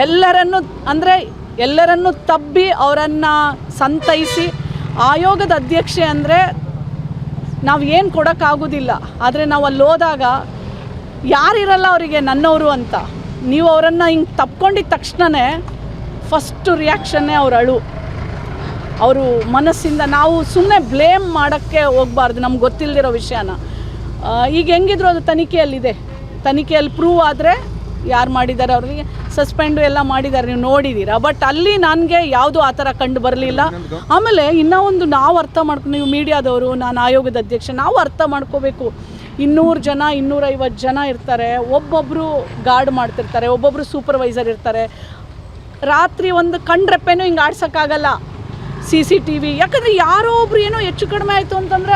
ಎಲ್ಲರನ್ನು ತಬ್ಬಿ ಅವರನ್ನು ಸಂತೈಸಿ ಆಯೋಗದ ಅಧ್ಯಕ್ಷೆ ಅಂದರೆ ನಾವು ಏನು ಕೊಡೋಕ್ಕಾಗೋದಿಲ್ಲ. ಆದರೆ ನಾವು ಅಲ್ಲಿ ಹೋದಾಗ ಯಾರಿರಲ್ಲ ಅವರಿಗೆ ನನ್ನವರು ಅಂತ. ನೀವು ಅವರನ್ನು ಹಿಂಗೆ ತಪ್ಕೊಂಡಿದ್ದ ತಕ್ಷಣವೇ ಫಸ್ಟು ರಿಯಾಕ್ಷನ್ನೇ ಅವ್ರ ಅಳು. ಅವರು ಮನಸ್ಸಿಂದ ನಾವು ಸುಮ್ಮನೆ ಬ್ಲೇಮ್ ಮಾಡೋಕ್ಕೆ ಹೋಗಬಾರ್ದು ನಮ್ಗೆ ಗೊತ್ತಿಲ್ಲದಿರೋ ವಿಷಯನ. ಈಗ ಹೆಂಗಿದ್ರು ಅದು ತನಿಖೆಯಲ್ಲಿ ಪ್ರೂವ್ ಆದರೆ ಯಾರು ಮಾಡಿದ್ದಾರೆ ಅವ್ರಿಗೆ ಸಸ್ಪೆಂಡು ಎಲ್ಲ ಮಾಡಿದ್ದಾರೆ, ನೀವು ನೋಡಿದ್ದೀರಾ. ಬಟ್ ಅಲ್ಲಿ ನನಗೆ ಯಾವುದೂ ಆ ಥರ ಕಂಡು ಬರಲಿಲ್ಲ. ಆಮೇಲೆ ಇನ್ನೂ ಒಂದು ನಾವು ಅರ್ಥ ಮಾಡ್ಕೊಂಡು, ನೀವು ಮೀಡಿಯಾದವರು, ನಾನು ಆಯೋಗದ ಅಧ್ಯಕ್ಷ, ನಾವು ಅರ್ಥ ಮಾಡ್ಕೋಬೇಕು. 200 ಜನ 250 ಜನ ಇರ್ತಾರೆ, ಒಬ್ಬೊಬ್ಬರು ಗಾರ್ಡ್ ಮಾಡ್ತಿರ್ತಾರೆ, ಒಬ್ಬೊಬ್ಬರು ಸೂಪರ್ವೈಸರ್ ಇರ್ತಾರೆ. ರಾತ್ರಿ ಒಂದು ಕಣ್ರೆಪ್ಪೆನೂ ಹಿಂಗೆ ಆಡ್ಸೋಕ್ಕಾಗಲ್ಲ CCTV. ಯಾಕಂದರೆ ಯಾರೋ ಒಬ್ರು ಏನೋ ಹೆಚ್ಚು ಕಡಿಮೆ ಆಯಿತು ಅಂತಂದರೆ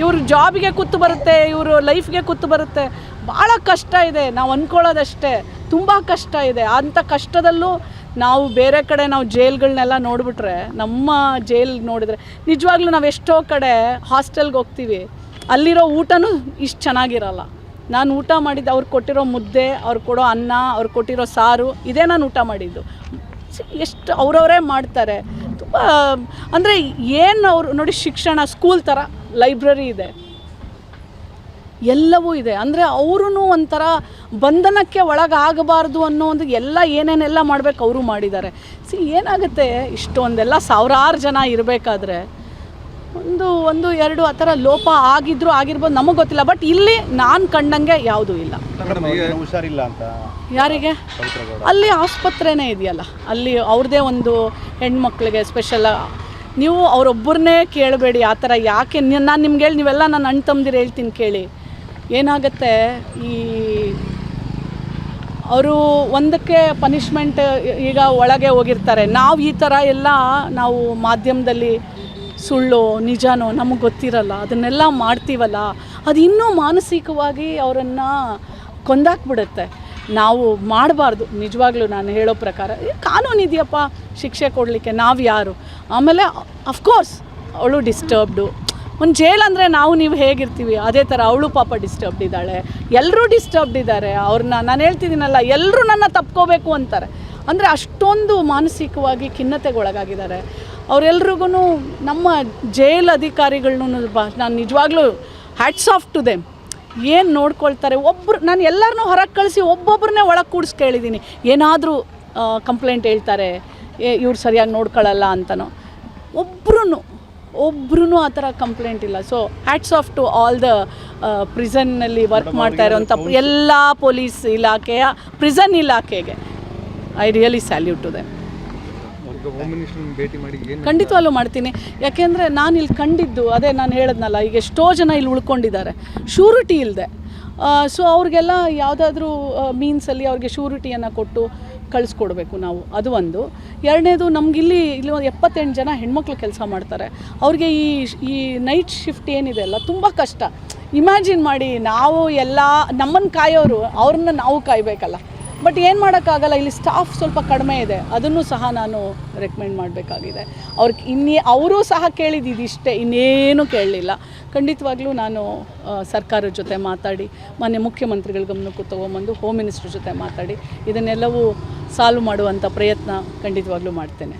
ಇವ್ರ ಜಾಬಿಗೆ ಕುತ್ತು ಬರುತ್ತೆ, ಇವರು ಲೈಫ್ಗೆ ಕುತ್ತು ಬರುತ್ತೆ. ಭಾಳ ಕಷ್ಟ ಇದೆ. ನಾವು ಅಂದ್ಕೊಳ್ಳೋದಷ್ಟೇ, ತುಂಬ ಕಷ್ಟ ಇದೆ. ಅಂಥ ಕಷ್ಟದಲ್ಲೂ ನಾವು ಬೇರೆ ಕಡೆ ನಾವು ಜೈಲ್ಗಳನ್ನೆಲ್ಲ ನೋಡಿಬಿಟ್ರೆ, ನಮ್ಮ ಜೈಲ್ ನೋಡಿದರೆ ನಿಜವಾಗ್ಲೂ ನಾವು ಎಷ್ಟೋ ಕಡೆ ಹಾಸ್ಟೆಲ್ಗೆ ಹೋಗ್ತೀವಿ, ಅಲ್ಲಿರೋ ಊಟನೂ ಇಷ್ಟು ಚೆನ್ನಾಗಿರಲ್ಲ. ನಾನು ಊಟ ಮಾಡಿದ್ದು ಅವ್ರು ಕೊಟ್ಟಿರೋ ಮುದ್ದೆ, ಅವ್ರು ಕೊಡೋ ಅನ್ನ, ಅವ್ರು ಕೊಟ್ಟಿರೋ ಸಾರು, ಇದೇ ನಾನು ಊಟ ಮಾಡಿದ್ದು. ಎಷ್ಟು ಅವರವರೇ ಮಾಡ್ತಾರೆ. ತುಂಬ ಅಂದರೆ ಏನು ಅವರು ನೋಡಿ, ಶಿಕ್ಷಣ ಸ್ಕೂಲ್ ಥರ ಲೈಬ್ರರಿ ಇದೆ, ಎಲ್ಲವೂ ಇದೆ. ಅಂದರೆ ಅವರೂ ಒಂಥರ ಬಂಧನಕ್ಕೆ ಒಳಗಾಗಬಾರ್ದು ಅನ್ನೋ ಒಂದು ಏನೇನೆಲ್ಲ ಮಾಡಬೇಕು ಅವರು ಮಾಡಿದ್ದಾರೆ. ಏನಾಗುತ್ತೆ, ಇಷ್ಟೊಂದೆಲ್ಲ ಸಾವಿರಾರು ಜನ ಇರಬೇಕಾದ್ರೆ ಒಂದು ಎರಡು ಆ ಥರ ಲೋಪ ಆಗಿರ್ಬೋದು, ನಮಗೆ ಗೊತ್ತಿಲ್ಲ. ಬಟ್ ಇಲ್ಲಿ ನಾನು ಕಂಡಂಗೆ ಯಾವುದೂ ಇಲ್ಲ. ಹುಷಾರಿಲ್ಲ ಅಂತ ಯಾರಿಗೆ? ಅಲ್ಲಿ ಆಸ್ಪತ್ರೆನೇ ಇದೆಯಲ್ಲ, ಅಲ್ಲಿ ಅವ್ರದ್ದೇ ಒಂದು ಹೆಣ್ಮಕ್ಳಿಗೆ ಸ್ಪೆಷಲ್. ನೀವು ಅವರೊಬ್ಬರನ್ನೇ ಕೇಳಬೇಡಿ ಆ ಥರ. ಯಾಕೆ ನಾನು ನಿಮ್ಗೆ ಹೇಳಿ, ನೀವೆಲ್ಲ ನನ್ನ ಅಣ್ಣ ತಮ್ಮದಿರು ಹೇಳ್ತೀನಿ ಕೇಳಿ. ಏನಾಗುತ್ತೆ, ಅವರು ಒಂದಕ್ಕೆ ಪನಿಷ್ಮೆಂಟ್, ಈಗ ಒಳಗೆ ಹೋಗಿರ್ತಾರೆ. ನಾವು ಈ ಥರ ಎಲ್ಲ ನಾವು ಮಾಧ್ಯಮದಲ್ಲಿ ಸುಳ್ಳು ನಿಜನೋ ನಮಗೆ ಗೊತ್ತಿರಲ್ಲ, ಅದನ್ನೆಲ್ಲ ಮಾಡ್ತೀವಲ್ಲ, ಅದು ಇನ್ನೂ ಮಾನಸಿಕವಾಗಿ ಅವರನ್ನು ಕೊಂದಾಕ್ಬಿಡುತ್ತೆ. ನಾವು ಮಾಡಬಾರ್ದು. ನಿಜವಾಗ್ಲೂ ನಾನು ಹೇಳೋ ಪ್ರಕಾರ ಕಾನೂನು ಇದೆಯಪ್ಪ ಶಿಕ್ಷೆ ಕೊಡಲಿಕ್ಕೆ, ನಾವು ಯಾರು? ಆಮೇಲೆ ಅಫ್ಕೋರ್ಸ್ ಅವಳು ಡಿಸ್ಟರ್ಬ್ಡು. ಒಂದು ಜೈಲ್ ಅಂದರೆ ನೀವು ಹೇಗಿರ್ತೀವಿ ಅದೇ ಥರ ಅವಳು ಪಾಪ ಡಿಸ್ಟರ್ಬ್ಡ್ ಇದ್ದಾಳೆ, ಎಲ್ಲರೂ ಡಿಸ್ಟರ್ಬ್ಡ್ ಇದ್ದಾರೆ. ಅವ್ರನ್ನ ನಾನು ಹೇಳ್ತಿದ್ದೀನಲ್ಲ, ಎಲ್ಲರೂ ನನ್ನ ತಪ್ಕೋಬೇಕು ಅಂತಾರೆ. ಅಂದರೆ ಅಷ್ಟೊಂದು ಮಾನಸಿಕವಾಗಿ ಖಿನ್ನತೆಗೊಳಗಾಗಿದ್ದಾರೆ ಅವರೆಲ್ರಿಗೂ. ನಮ್ಮ ಜೈಲ್ ಅಧಿಕಾರಿಗಳನ್ನೂ ನಾನು ನಿಜವಾಗ್ಲೂ ಹ್ಯಾಟ್ಸ್ ಆಫ್ ಟು ದೆಮ್. ಏನು ನೋಡ್ಕೊಳ್ತಾರೆ. ನಾನು ಎಲ್ಲರನ್ನೂ ಹೊರಗೆ ಕಳಿಸಿ ಒಬ್ಬೊಬ್ಬರನ್ನೇ ಒಳಗೆ ಕೂಡಿಸಿ ಕೇಳಿದ್ದೀನಿ, ಏನಾದರೂ ಕಂಪ್ಲೇಂಟ್ ಹೇಳ್ತಾರೆ, ಇವ್ರು ಸರಿಯಾಗಿ ನೋಡ್ಕೊಳ್ಳಲ್ಲ ಅಂತನೋ. ಒಬ್ರೂ ಆ ಥರ ಕಂಪ್ಲೇಂಟ್ ಇಲ್ಲ. So hats off to all the ಪ್ರಿಸನ್ನಲ್ಲಿ ವರ್ಕ್ ಮಾಡ್ತಾ ಇರೋಂಥ ಎಲ್ಲ ಪೊಲೀಸ್ ಇಲಾಖೆಯ, ಪ್ರಿಸನ್ ಇಲಾಖೆಗೆ I really salute to them. ಖಂಡಿತವಾಗ್ಲೂ ಮಾಡ್ತೀನಿ. ಯಾಕೆಂದರೆ ನಾನು ಇಲ್ಲಿ ಕಂಡಿದ್ದು ಅದೇ ನಾನು ಹೇಳಿದ್ನಲ್ಲ, ಈಗ ಎಷ್ಟೋ ಜನ ಇಲ್ಲಿ ಉಳ್ಕೊಂಡಿದ್ದಾರೆ ಶ್ಯೂರಿಟಿ ಇಲ್ಲದೆ. ಸೊ ಅವ್ರಿಗೆಲ್ಲ ಯಾವುದಾದ್ರೂ ಮೀನ್ಸಲ್ಲಿ ಅವ್ರಿಗೆ ಶ್ಯೂರಿಟಿಯನ್ನು ಕೊಟ್ಟು ಕಳಿಸ್ಕೊಡ್ಬೇಕು ನಾವು. ಅದು ಒಂದು. ಎರಡನೇದು, ನಮಗಿಲ್ಲಿ ಒಂದು 78 ಜನ ಹೆಣ್ಮಕ್ಳು ಕೆಲಸ ಮಾಡ್ತಾರೆ. ಅವ್ರಿಗೆ ಈ ನೈಟ್ ಶಿಫ್ಟ್ ಏನಿದೆ ಅಲ್ಲ, ತುಂಬ ಕಷ್ಟ. ಇಮ್ಯಾಜಿನ್ ಮಾಡಿ, ನಾವು ಎಲ್ಲ ನಮ್ಮನ್ನು ಕಾಯೋರು, ಅವ್ರನ್ನ ನಾವು ಕಾಯಬೇಕಲ್ಲ. ಬಟ್ ಏನು ಮಾಡೋಕ್ಕಾಗಲ್ಲ, ಇಲ್ಲಿ ಸ್ಟಾಫ್ ಸ್ವಲ್ಪ ಕಡಿಮೆ ಇದೆ. ಅದನ್ನು ಸಹ ನಾನು ರೆಕಮೆಂಡ್ ಮಾಡಬೇಕಾಗಿದೆ. ಅವರೂ ಸಹ ಕೇಳಿದ್ದಿಷ್ಟೇ, ಇನ್ನೇನು ಕೇಳಲಿಲ್ಲ. ಖಂಡಿತವಾಗ್ಲೂ ನಾನು ಸರ್ಕಾರದ ಜೊತೆ ಮಾತಾಡಿ, ಮಾನ್ಯ ಮುಖ್ಯಮಂತ್ರಿಗಳ ಗಮನಕ್ಕೂ ತೊಗೊಂಬಂದು ಹೋಮ್ ಮಿನಿಸ್ಟ್ರ್ ಜೊತೆ ಮಾತಾಡಿ ಇದನ್ನೆಲ್ಲವೂ ಸಾಲ್ವ್ ಮಾಡುವಂಥ ಪ್ರಯತ್ನ ಖಂಡಿತವಾಗ್ಲೂ ಮಾಡ್ತೇನೆ.